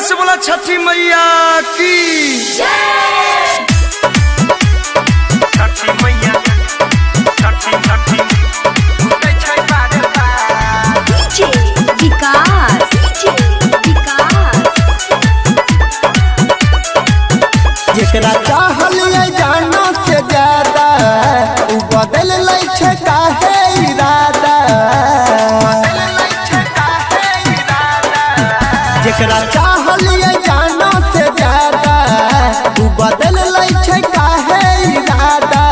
से बोला छठी मैया की छठी मैया छठी छठी डीजे विकास जेकरा चाहल जानो से ज्यादा उ बदल लै छै काहे इरादा। जेकरा चाहल जानो से ज्यादा उ बदल लै छै काहे इरादा।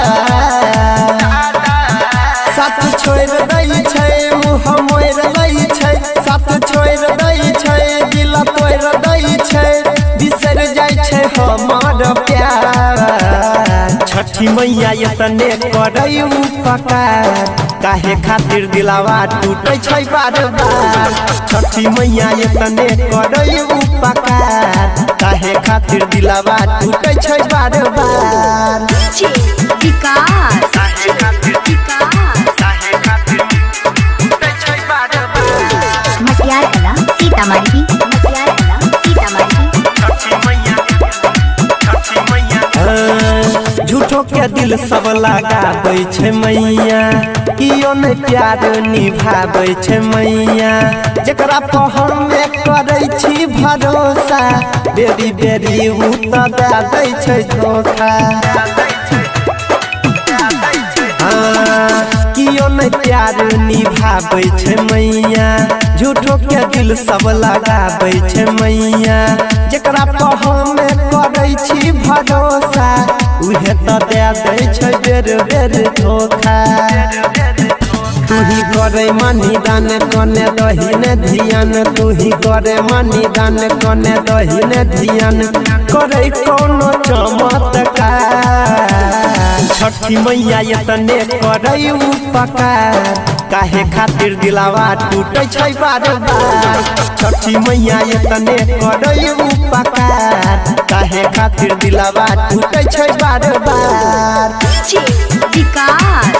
साथ छोड़ दै छै मुँह मोड़ लै छै, साथ छोड़ दै छै दिल तोड़ दै छै, बिसर जाइ छै हमार प्यार। छठी मैया एतने करै उपकार, काहे खातिर दिलावा टूटे छै बार बार। छठी मैया एतने करै उपकार, काहे खातिर दिलावा टूटे छै बार बार। डीजे विकास मटियार कला सीतामढ़ी झूठो के दिल सब लगाबै छै मैया, कियो नहीं प्यार निभाबै छै मैया। जेकरा पर हमे करै छी भरोसा, बेरी बेरी उ त दे दै छै धोखा। कियो नहीं प्यार निभाबै छै मैया, झूठो के दिल सब लगाबै छै मैया। जेकरा पर हमे करै छी भरोसा, उहे त दे दै छै बेर बेर धोखा। तू ही करे मनी दान कने दहिने ध्यान, तू ही करे मनी दान कने दहिने ध्यान, करे कोनो चमत्कार। छठी मैया एतने करे उपकार, काहे खातिर दिलावा टूटे छै बार बार। छठी मैया एतने करे उपकार, काहे खातिर दिलावा टूटे छै बार बार। डीजे विकास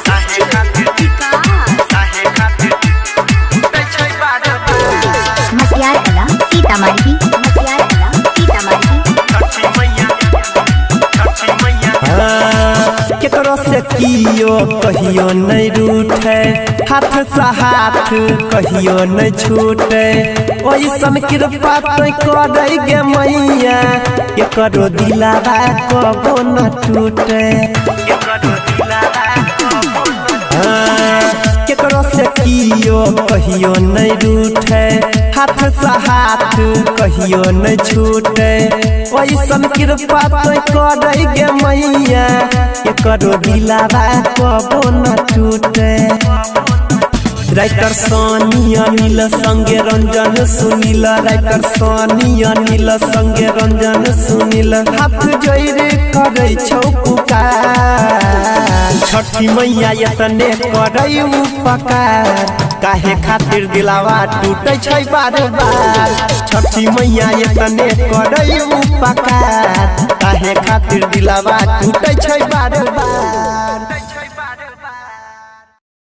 मटियार कला सीतामढ़ी केकरो से कियो कहियो नहीं रूठे, हाथ से हाथ कहियो नहीं छूटे। ओइसन कृपा तो करे गे मैया, केकरो दिलावा कबो न टूटे। केकरो से कियो कहियो नहीं रूठे, हाथ से हाथ कहियो नहीं छूटे। ओइसन कृपा तो करे गे मैया, केकरो दिलावा कबो न टूटे। राइटर सोनी अनिल संगे रंजन सुनील, राइटर सोनी अनिल संगे रंजन सुनील, हाथ जोड़ करे छौ पुकार। छठी मैया एतने करे उपकार, काहे खातिर दिलावा टूटे छै बार बार। छठी मैया एतने करे उपकार, काहे खातिर दिलावा टूटे छै बार बार।